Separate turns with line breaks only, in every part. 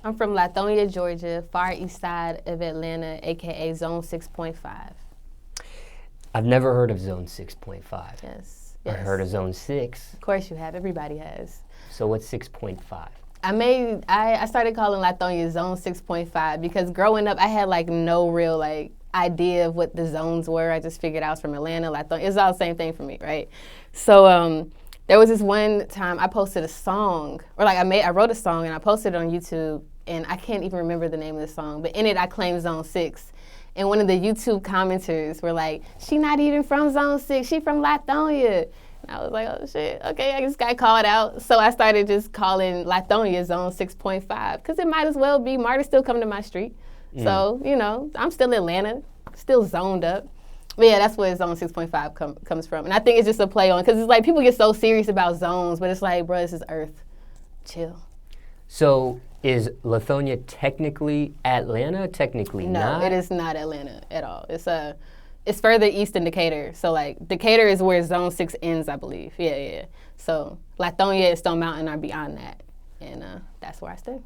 I'm from Lithonia, Georgia, far east side of Atlanta, aka Zone 6.5.
I've never heard of Zone 6.5.
Yes.
I heard of Zone 6.
Of course you have. Everybody has.
So what's 6.5?
I started calling Lithonia Zone 6.5 because growing up I had like no real like idea of what the zones were. I just figured I was from Atlanta, Lithonia. It's all the same thing for me, right? So there was this one time I posted a song, or like I wrote a song and I posted it on YouTube, and I can't even remember the name of the song, but in it I claimed Zone 6. And one of the YouTube commenters were like, she not even from Zone 6, she from Lithonia. And I was like, oh shit, okay, I just got called out. So I started just calling Lithonia Zone 6.5, because it might as well be, Marty's still coming to my street. So, you know, I'm still Atlanta, still zoned up. But yeah, that's where Zone 6.5 comes from. And I think it's just a play on, because it's like people get so serious about zones, but it's like, bro, this is Earth. Chill.
So is Lithonia technically Atlanta? Technically not?
No, it is not Atlanta at all. It's further east than Decatur. So like Decatur is where Zone 6 ends, I believe. Yeah. So Lithonia and Stone Mountain are beyond that. And that's where I stay.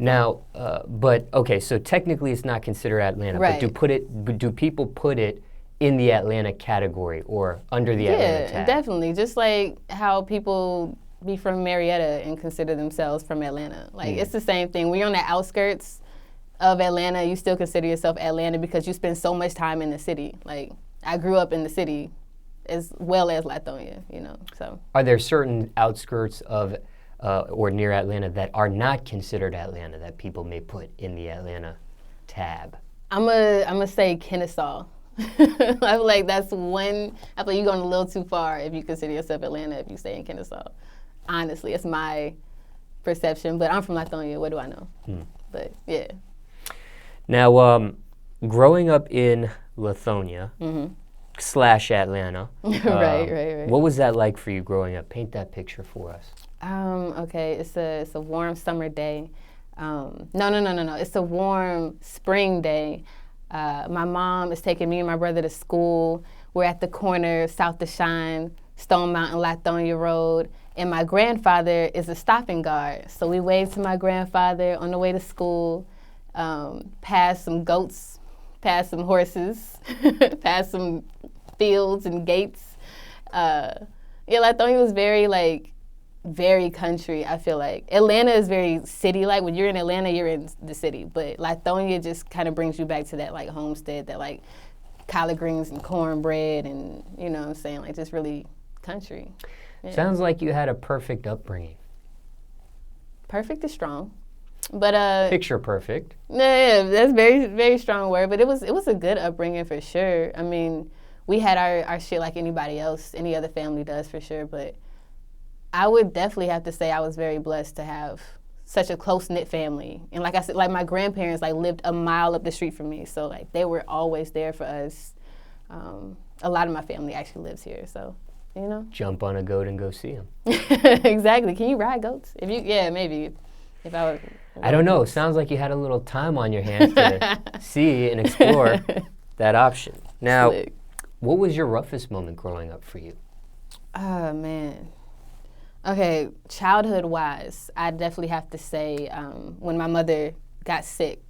Now, but okay, so technically it's not considered Atlanta,
right.
But do people put it in the Atlanta category or under the Atlanta tag?
Yeah, definitely. Just like how people be from Marietta and consider themselves from Atlanta. Like it's the same thing. When you're on the outskirts of Atlanta, you still consider yourself Atlanta because you spend so much time in the city. Like I grew up in the city as well as Lithonia, you know. So
are there certain outskirts of or near Atlanta that are not considered Atlanta that people may put in the Atlanta tab?
I'm gonna say Kennesaw. I feel like that's one. I feel like you're going a little too far if you consider yourself Atlanta if you stay in Kennesaw. Honestly, it's my perception. But I'm from Lithonia. What do I know? But yeah.
Now, growing up in Lithonia / Atlanta,
right.
What was that like for you growing up? Paint that picture for us.
Okay, it's a warm summer day. No. It's a warm spring day. My mom is taking me and my brother to school. We're at the corner, South to Shine, Stone Mountain, Lithonia Road, and my grandfather is a stopping guard. So we waved to my grandfather on the way to school, past some goats, past some horses, past some fields and gates. Lithonia was very country, I feel like. Atlanta is very city-like. When you're in Atlanta, you're in the city. But Lithonia just kind of brings you back to that, like, homestead, that, like, collard greens and cornbread and, you know what I'm saying, like, just really country. Yeah.
Sounds like you had a perfect upbringing.
Perfect is strong. But
picture perfect.
Yeah, that's very, very strong word. But it was a good upbringing for sure. I mean, we had our shit like anybody else, any other family does for sure, but I would definitely have to say I was very blessed to have such a close-knit family. And like I said, like my grandparents lived a mile up the street from me. So like they were always there for us. A lot of my family actually lives here. So, you know.
Jump on a goat and go see them.
Exactly. Can you ride goats? Maybe. If I would.
I don't know. Sounds like you had a little time on your hands to see and explore that option. Now, what was your roughest moment growing up for you?
Oh, man. Okay, childhood-wise, I definitely have to say when my mother got sick.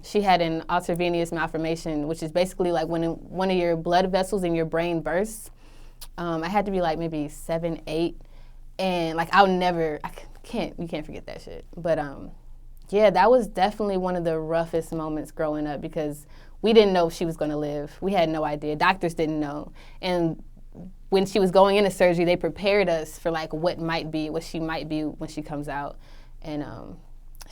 She had an intravenous malformation, which is basically like when one of your blood vessels in your brain bursts. I had to be like maybe 7, 8, and like you can't forget that shit. But yeah, that was definitely one of the roughest moments growing up because we didn't know if she was going to live. We had no idea. Doctors didn't know. And when she was going into surgery, they prepared us for like what she might be when she comes out. And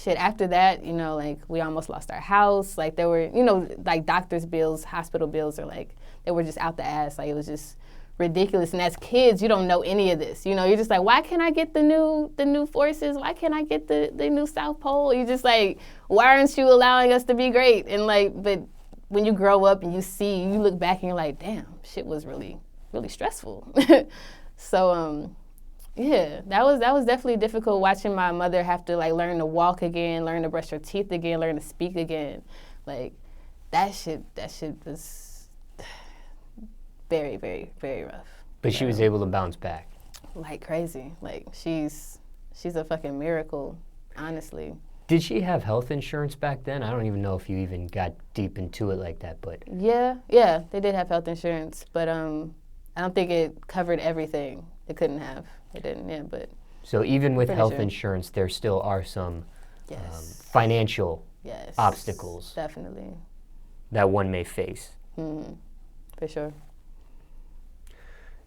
after that, you know, like we almost lost our house. Like there were, you know, like doctor's bills, hospital bills are like, they were just out the ass. Like it was just ridiculous. And as kids, you don't know any of this. You know, you're just like, why can't I get the new forces? Why can't I get the new South Pole? You're just like, why aren't you allowing us to be great? And like, but when you grow up and you look back and you're like, damn, shit was really stressful. So yeah, that was definitely difficult watching my mother have to like learn to walk again, learn to brush her teeth again, learn to speak again. Like that shit was very, very, very rough.
But she was able to bounce back.
Like crazy. Like she's a fucking miracle, honestly.
Did she have health insurance back then? I don't even know if you even got deep into it like that, but...
Yeah, they did have health insurance, but I don't think it covered everything. It couldn't have. It didn't, yeah, but...
So even with health insurance, there still are some financial obstacles.
Definitely.
That one may face.
Mm-hmm. For sure.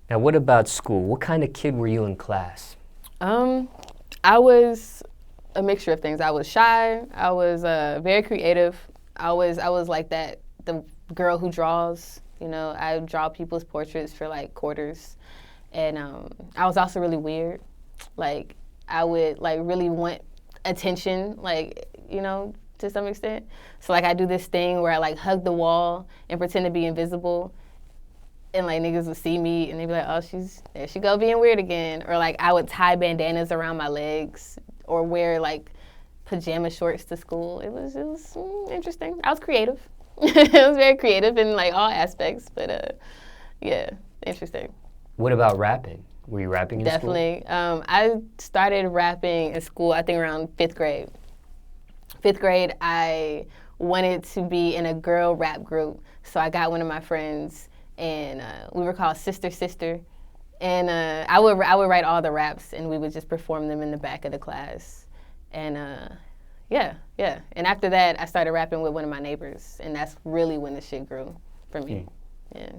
Now, what about school? What kind of kid were you in class?
I was a mixture of things. I was shy. I was very creative. I was like that, the girl who draws. You know, I would draw people's portraits for like quarters. And I was also really weird. Like, I would like really want attention, like, you know, to some extent. So like I do this thing where I like hug the wall and pretend to be invisible. And like niggas would see me and they'd be like, oh, there she go being weird again. Or like I would tie bandanas around my legs or wear like pajama shorts to school. It was interesting. I was creative. It was very creative in like all aspects, but yeah, interesting.
What about rapping? Were you rapping in school?
Definitely. I started rapping in school, I think around 5th grade. 5th grade, I wanted to be in a girl rap group. So I got one of my friends and we were called Sister Sister. And I would write all the raps and we would just perform them in the back of the class. And yeah. And after that, I started rapping with one of my neighbors. And that's really when the shit grew for me. Yeah.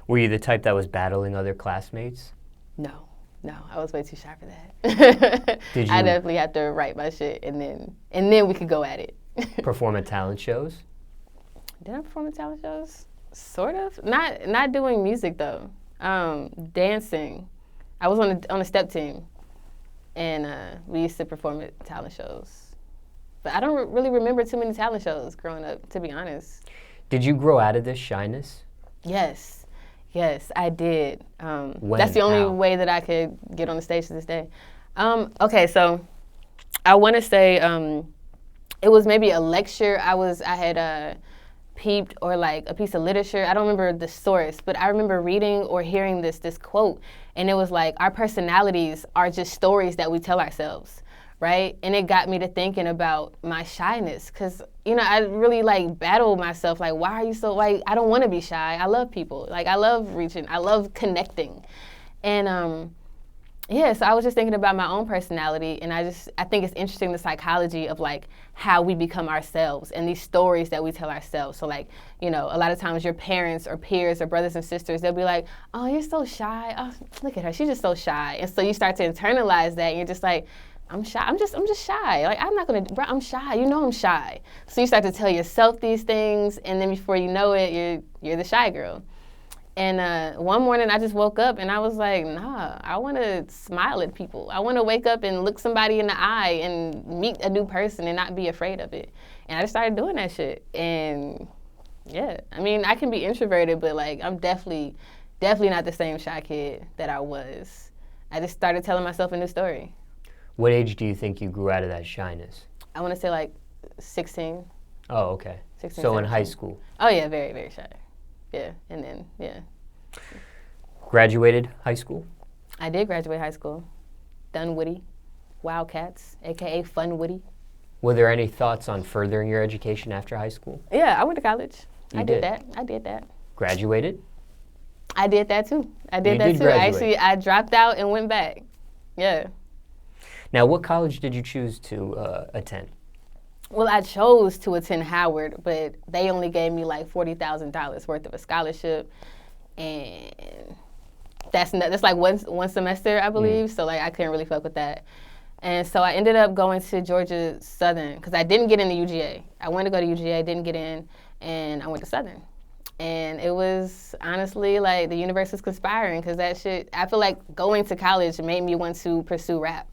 Were you the type that was battling other classmates?
No, I was way too shy for that.
Did you?
I definitely had to write my shit and then we could go at it.
Perform at talent shows?
Did I perform at talent shows? Sort of. Not doing music though. Dancing. I was on a step team, and we used to perform at talent shows. But I don't really remember too many talent shows growing up, to be honest.
Did you grow out of this shyness?
Yes, I did.
When?
That's the only
How?
way that I could get on the stage to this day. Okay, so I want to say it was maybe a lecture I had peeped or like a piece of literature. I don't remember the source, but I remember reading or hearing this quote, and it was like, our personalities are just stories that we tell ourselves, right? And it got me to thinking about my shyness, because, you know, I really like battled myself, like, why are you so, like, I don't want to be shy. I love people. Like, I love reaching. I love connecting. And yeah, so I was just thinking about my own personality, and I think it's interesting, the psychology of like how we become ourselves and these stories that we tell ourselves. So like, you know, a lot of times your parents or peers or brothers and sisters, they'll be like, oh, you're so shy. Oh, look at her, she's just so shy. And so you start to internalize that, and you're just like, I'm shy. I'm just shy. Like, I'm not gonna, bro, I'm shy. You know I'm shy. So you start to tell yourself these things, and then before you know it, you're the shy girl. And one morning I just woke up and I was like, nah, I want to smile at people. I want to wake up and look somebody in the eye and meet a new person and not be afraid of it. And I just started doing that shit. And yeah, I mean, I can be introverted, but like, I'm definitely not the same shy kid that I was. I just started telling myself a new story.
What age do you think you grew out of that shyness?
I want to say like 16.
Oh, okay.
16,
so
17.
In high school?
Oh yeah, very, very shy. Yeah, and then, yeah.
Graduated high school?
I did graduate high school. Dunwoody, Wildcats, AKA Funwoody.
Were there any thoughts on furthering your education after high school?
Yeah, I went to college.
You
I
did
that. I did that.
Graduated?
I did that too.
You did graduate.
I dropped out and went back. Yeah.
Now, what college did you choose to attend?
Well, I chose to attend Howard, but they only gave me like $40,000 worth of a scholarship, and that's like one semester, I believe. So like I couldn't really fuck with that, and so I ended up going to Georgia Southern because I didn't get into UGA. I wanted to go to UGA, didn't get in, and I went to Southern, and it was honestly like the universe was conspiring, because that shit. I feel like going to college made me want to pursue rap,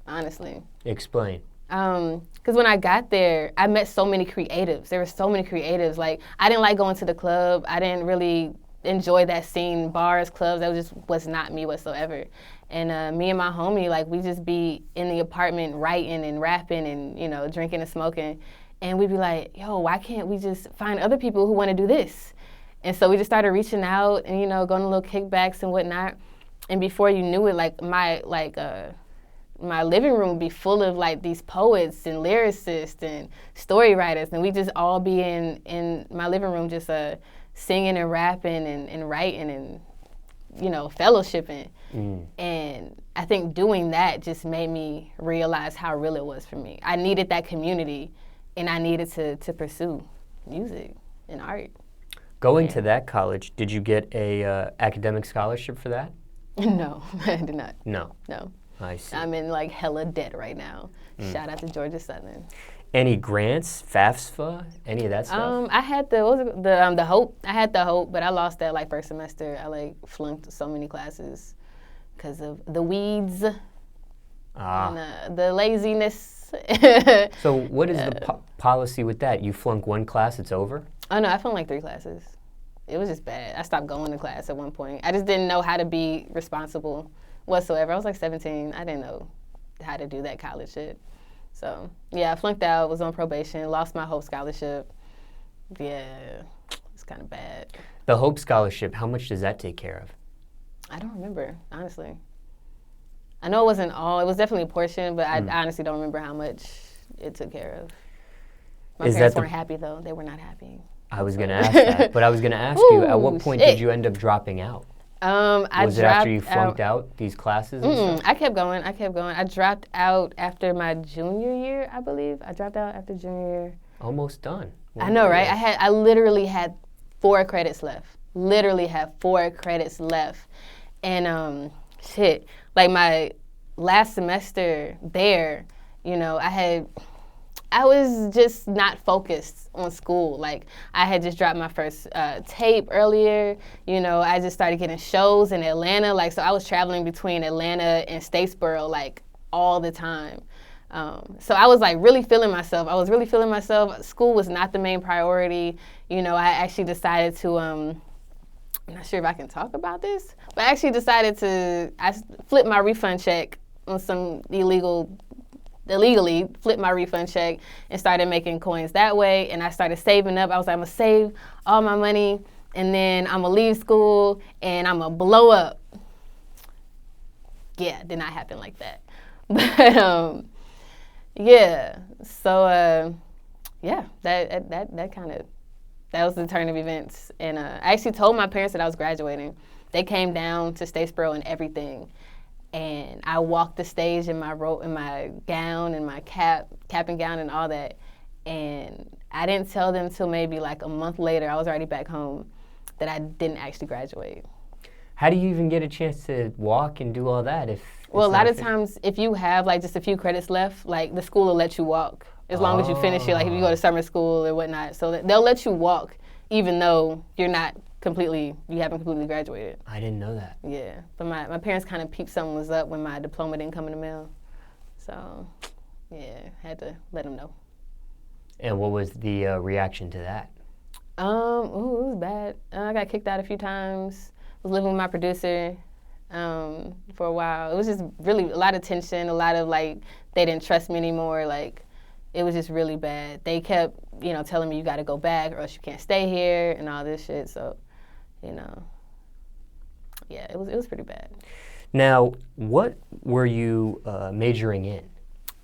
honestly.
Explain.
Because when I got there, I met so many creatives. There were so many creatives. Like, I didn't like going to the club. I didn't really enjoy that scene, bars, clubs. That just was not me whatsoever. And me and my homie, like, we just be in the apartment writing and rapping and, you know, drinking and smoking. And we'd be like, yo, why can't we just find other people who want to do this? And so we just started reaching out and, you know, going to little kickbacks and whatnot. And before you knew it, like, my living room would be full of like these poets and lyricists and story writers, and we just all be in my living room just singing and rapping and writing and, you know, fellowshipping. And I think doing that just made me realize how real it was for me. I needed that community, and I needed to pursue music and art.
Going to that college, did you get a academic scholarship for that?
No, I did not.
No.
No.
I see.
I'm in like hella debt right now. Shout out to Georgia Southern.
Any grants, FAFSA, any of that stuff?
I had the Hope. I had the Hope, but I lost that like first semester. I like flunked so many classes because of the weeds and the laziness.
So what is the policy with that? You flunk one class, it's over?
Oh no, I flunked like 3 classes. It was just bad. I stopped going to class at one point. I just didn't know how to be responsible whatsoever. I was like 17. I didn't know how to do that college shit. So, yeah, I flunked out, was on probation, lost my Hope Scholarship. Yeah, it's kind of bad.
The Hope Scholarship, how much does that take care of?
I don't remember, honestly. I know it wasn't all. It was definitely a portion, but I honestly don't remember how much it took care of. My parents weren't happy, though. They were not happy.
I was going to ask that, but I was going to ask you, at what point did you end up dropping out? Was it after you flunked out these classes and stuff?
I kept going. I dropped out after my junior year, I believe. I dropped out after junior year.
Almost done.
I know, right? I literally had 4 credits left. And like my last semester there, you know, I was just not focused on school. Like, I had just dropped my first tape earlier. You know, I just started getting shows in Atlanta. Like, so I was traveling between Atlanta and Statesboro, like, all the time. So I was, like, really feeling myself. School was not the main priority. You know, I actually decided to, I'm not sure if I can talk about this, but I actually decided I flipped my refund check on some illegally flipped my refund check and started making coins that way. And I started saving up. I was like, I'm going to save all my money, and then I'm going to leave school, and I'm going to blow up. Yeah, did not happen like that. But, yeah. So, yeah, that was the turn of events. And I actually told my parents that I was graduating. They came down to Statesboro and everything. And I walked the stage in my gown and my cap and gown and all that. And I didn't tell them till maybe like a month later, I was already back home, that I didn't actually graduate.
How do you even get a chance to walk and do all that?
Well, a lot of times, if you have like just a few credits left, like the school will let you walk as long as you finish it. Like if you go to summer school or whatnot, so they'll let you walk even though you haven't completely graduated.
I didn't know that.
Yeah, but my parents kind of peeped something was up when my diploma didn't come in the mail. So, yeah, had to let them know.
And what was the reaction to that?
It was bad. I got kicked out a few times. Was living with my producer for a while. It was just really a lot of tension, a lot of like, they didn't trust me anymore. Like, it was just really bad. They kept, you know, telling me you got to go back or else you can't stay here and all this shit. So, you know, yeah, it was pretty bad.
Now, what were you majoring in?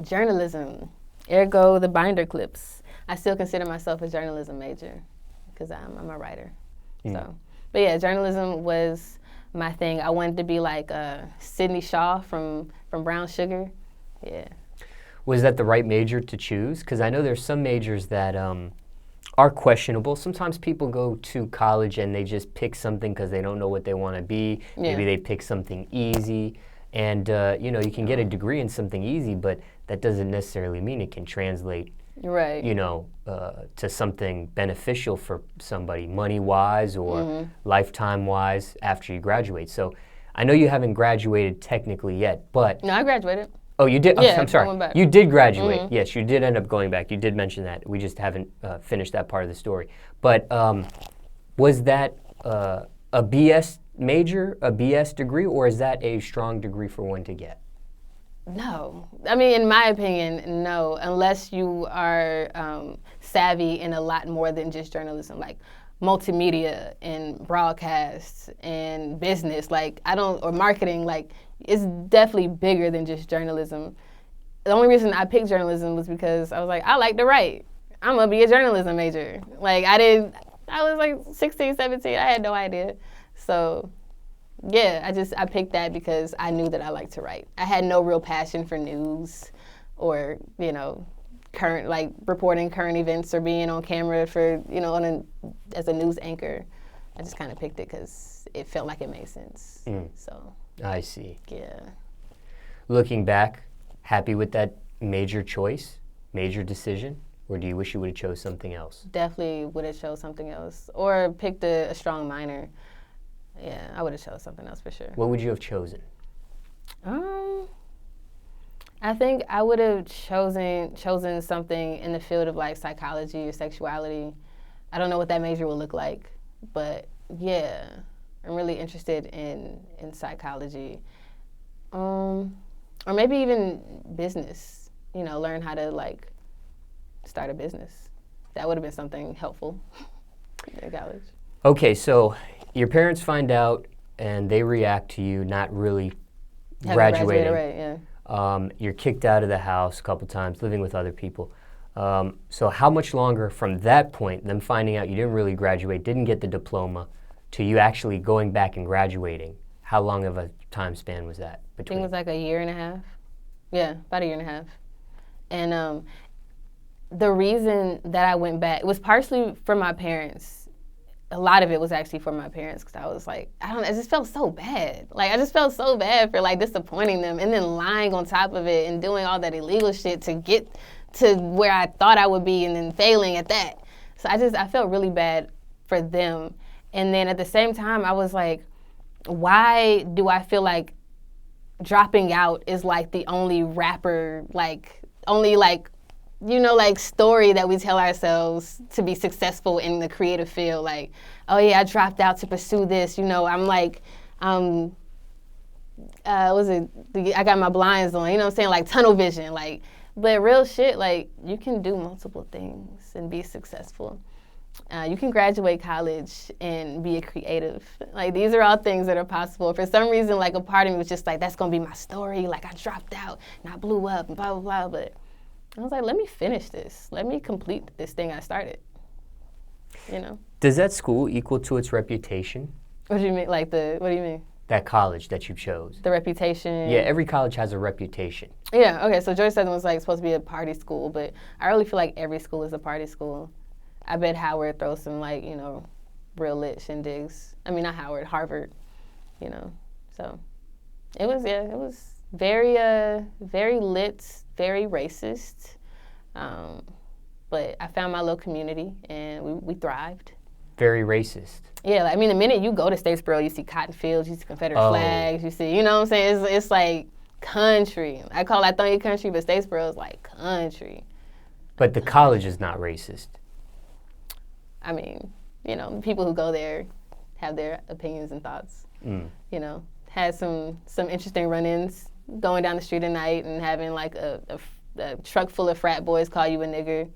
Journalism, ergo the binder clips. I still consider myself a journalism major because I'm a writer. So, but yeah, journalism was my thing. I wanted to be like Sydney Shaw from Brown Sugar. Yeah.
Was that the right major to choose? Because I know there's some majors that are questionable. Sometimes people go to college and they just pick something because they don't know what they want to be. Yeah. Maybe they pick something easy. And, you know, you can get a degree in something easy, but that doesn't necessarily mean it can translate,
right,
you know, to something beneficial for somebody, money-wise or lifetime-wise after you graduate. So I know you haven't graduated technically yet, but...
No, I graduated.
Oh, you did?
Yeah,
I'm sorry.
I went back.
You did graduate. Yes, you did end up going back. You did mention that. We just haven't finished that part of the story. But was that a BS major, a BS degree, or is that a strong degree for one to get?
No. I mean, in my opinion, no, unless you are savvy in a lot more than just journalism. Like, multimedia and broadcasts and business. Like, or marketing, like, it's definitely bigger than just journalism. The only reason I picked journalism was because I was like, I like to write. I'm going to be a journalism major. Like, I was like 16, 17. I had no idea. So, yeah, I picked that because I knew that I liked to write. I had no real passion for news or, current, like, reporting current events or being on camera for, as a news anchor. I just kind of picked it because it felt like it made sense. So.
I see.
Yeah.
Looking back, happy with that major choice, major decision? Or do you wish you would have chose something else?
Definitely would have chose something else. Or picked a strong minor. Yeah, I would have chose something else for sure.
What would you have chosen?
I think I would have chosen something in the field of like psychology or sexuality. I don't know what that major will look like, but yeah, I'm really interested in psychology. Or maybe even business, learn how to like start a business. That would have been something helpful in college.
Okay, so your parents find out and they react to you not really graduating.
Right, yeah.
You're kicked out of the house a couple times, living with other people. So how much longer from that point, them finding out you didn't really graduate, didn't get the diploma, to you actually going back and graduating? How long of a time span was that between?
I think it was like a year and a half. Yeah, about a year and a half. And the reason that I went back, it was partially for my parents. A lot of it was actually for my parents because I was like, I just felt so bad. Like, I just felt so bad for like disappointing them and then lying on top of it and doing all that illegal shit to get to where I thought I would be and then failing at that. So I felt really bad for them. And then at the same time, I was like, why do I feel like dropping out is like the only story that we tell ourselves to be successful in the creative field. Like, oh yeah, I dropped out to pursue this. I'm like, I got my blinds on, what I'm saying? Like tunnel vision, like, but real shit, like you can do multiple things and be successful. You can graduate college and be a creative. Like, these are all things that are possible. For some reason, like, a part of me was just like, that's gonna be my story. Like, I dropped out and I blew up and blah, blah, blah. But I was like, let me finish this. Let me complete this thing I started,
Does that school equal to its reputation?
What do you mean? What do you mean?
That college that you chose.
The reputation?
Yeah, every college has a reputation.
Yeah, okay, so Georgia Southern was like supposed to be a party school, but I really feel like every school is a party school. I bet Howard throws some real lit shindigs. I mean, not Howard, Harvard, So it was very, very lit, very racist. But I found my little community and we thrived.
Very racist.
Yeah, the minute you go to Statesboro, you see cotton fields, you see Confederate flags, you see, what I'm saying? It's like country. I call Lithonia country, but Statesboro is like country.
But the college is not racist.
People who go there have their opinions and thoughts. Had some interesting run-ins going down the street at night and having like a truck full of frat boys call you a nigger.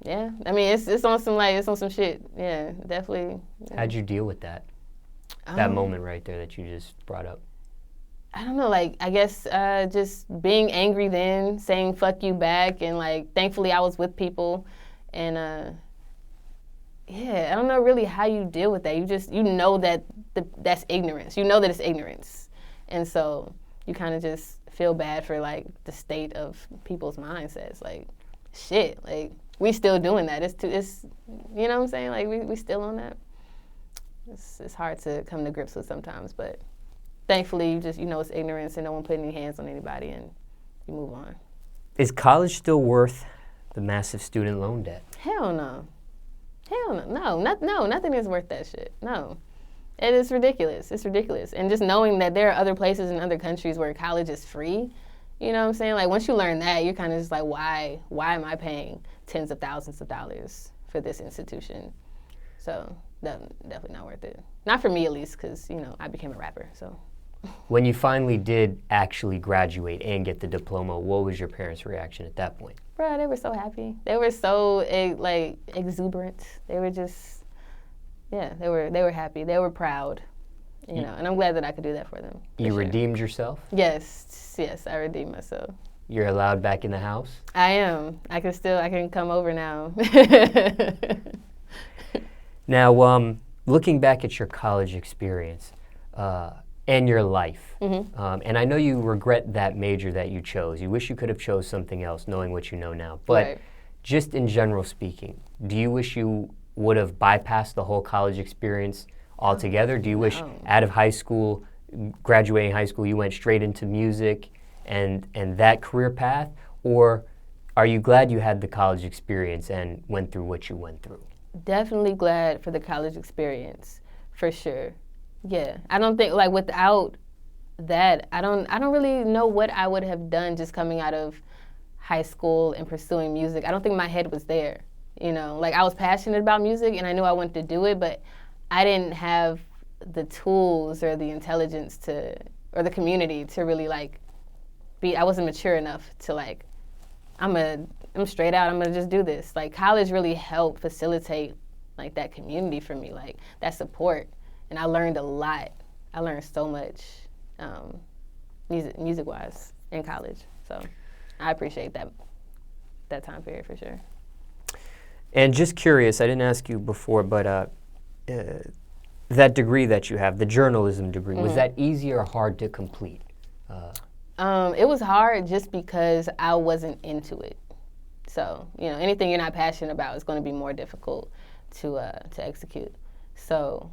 Yeah, it's on some shit. Yeah, definitely. Yeah.
How'd you deal with that? That moment right there that you just brought up.
I don't know, I guess just being angry then, saying fuck you back, and thankfully I was with people, and I don't know really how you deal with that. You know that that's ignorance. You know that it's ignorance, and so you kind of just feel bad for the state of people's mindsets. Shit, we still doing that. It's you know what I'm saying? We still on that. It's hard to come to grips with sometimes, but thankfully you just it's ignorance and no one putting any hands on anybody, and you move on.
Is college still worth the massive student loan debt?
Hell no. No, nothing is worth that shit. No. It is ridiculous. It's ridiculous. And just knowing that there are other places in other countries where college is free, you know what I'm saying? Once you learn that, you're kind of just why am I paying tens of thousands of dollars for this institution? So, definitely not worth it. Not for me, at least, because, I became a rapper, so.
When you finally did actually graduate and get the diploma, what was your parents' reaction at that point?
Bro, they were so happy. They were so exuberant. They were just Yeah, they were happy. They were proud, you know, and I'm glad that I could do that for them.
You redeemed yourself?
Yes, I redeemed myself.
You're allowed back in the house?
I am. I can come over now.
Now, looking back at your college experience and your life, and I know you regret that major that you chose. You wish you could have chose something else, knowing what you know now. But just in general speaking, do you wish you would have bypassed the whole college experience altogether? Do you wish out of high school, graduating high school, you went straight into music and that career path? Or are you glad you had the college experience and went through what you went through?
Definitely glad for the college experience, for sure. Yeah, I don't think, like, without that, I don't really know what I would have done just coming out of high school and pursuing music. I don't think my head was there, you know. Like, I was passionate about music and I knew I wanted to do it, but I didn't have the tools or the intelligence or the community to really, like, I wasn't mature enough to, like, I'm straight out, I'm gonna just do this. Like, college really helped facilitate, like, that community for me, like, that support. And I learned a lot. I learned so much music-wise in college. So I appreciate that time period for sure.
And just curious, I didn't ask you before, but that degree that you have, the journalism degree, was that easy or hard to complete?
It was hard just because I wasn't into it. So, you know, anything you're not passionate about is going to be more difficult to execute. So,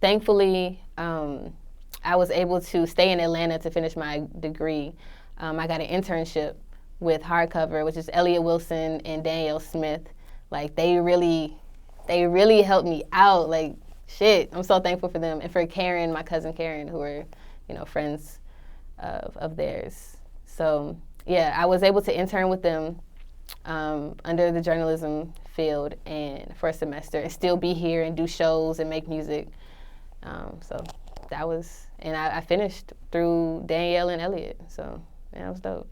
thankfully, I was able to stay in Atlanta to finish my degree. I got an internship with Hardcover, which is Elliott Wilson and Danielle Smith. Like, they really helped me out. Like, shit, I'm so thankful for them. And for Karen, my cousin Karen, who are, you know, friends of theirs. So, yeah, I was able to intern with them under the journalism field and for a semester and still be here and do shows and make music. So that was, and I finished through Danielle and Elliott. So, yeah, that was dope.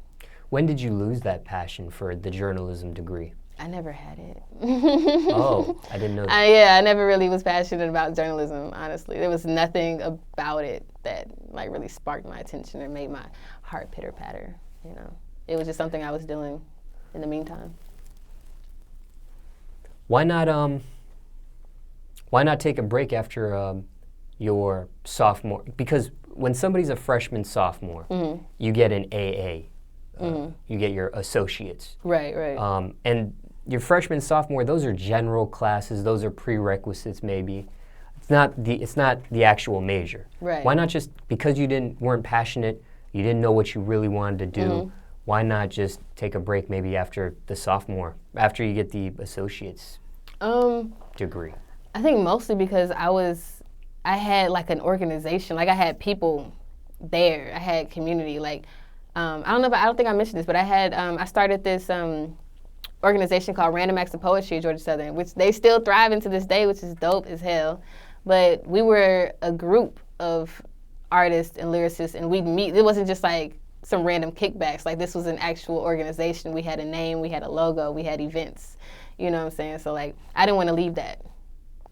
When did you lose that passion for the journalism degree?
I never had it.
Oh, I didn't know that.
I never really was passionate about journalism, honestly. There was nothing about it that, like, really sparked my attention or made my heart pitter-patter, you know. It was just something I was doing in the meantime.
Why not take a break after your sophomore? Because when somebody's a freshman, sophomore, you get an AA. You get your associates.
Right.
And your freshman, sophomore, those are general classes. Those are prerequisites, maybe. It's not the actual major.
Right.
Why not just, because you weren't passionate, you didn't know what you really wanted to do, why not just take a break maybe after the sophomore, after you get the associate's degree?
I think mostly because I had, like, an organization. Like, I had people there. I had community. Like, I don't think I mentioned this, but I started this organization called Random Acts of Poetry at Georgia Southern, which they still thrive into this day, which is dope as hell. But we were a group of artists and lyricists, and we'd meet. It wasn't just like some random kickbacks. Like, this was an actual organization. We had a name, we had a logo, we had events. You know what I'm saying? So, like, I didn't want to leave that.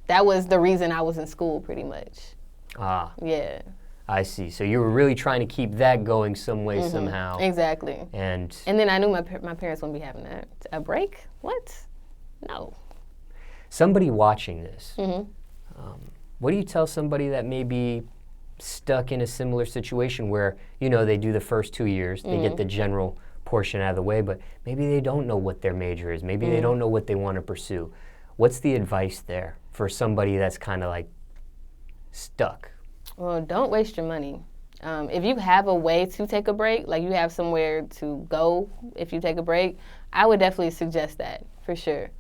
That was the reason I was in school, pretty much.
Ah.
Yeah.
I see. So you were really trying to keep that going some way, somehow.
Exactly.
And
then I knew my parents wouldn't be having that. A break? What? No.
Somebody watching this, what do you tell somebody that may be stuck in a similar situation where, you know, they do the first 2 years, they get the general portion out of the way, but maybe they don't know what their major is. Maybe they don't know what they want to pursue. What's the advice there for somebody that's kind of like stuck?
Well, don't waste your money. If you have a way to take a break, like you have somewhere to go if you take a break, I would definitely suggest that, for sure.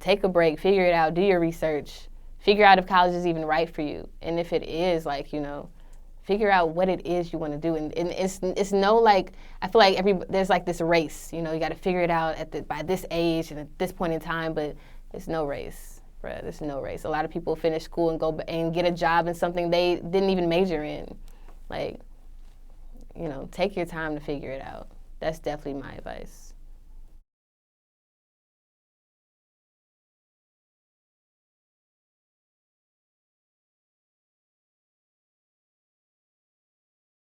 Take a break, figure it out, do your research, figure out if college is even right for you. And if it is, like, you know, figure out what it is you want to do. And it's no, like, I feel like there's like this race, you know, you got to figure it out by this age and at this point in time, but it's no race. There's no race. A lot of people finish school and go and get a job in something they didn't even major in. Like, you know, take your time to figure it out. That's definitely my advice.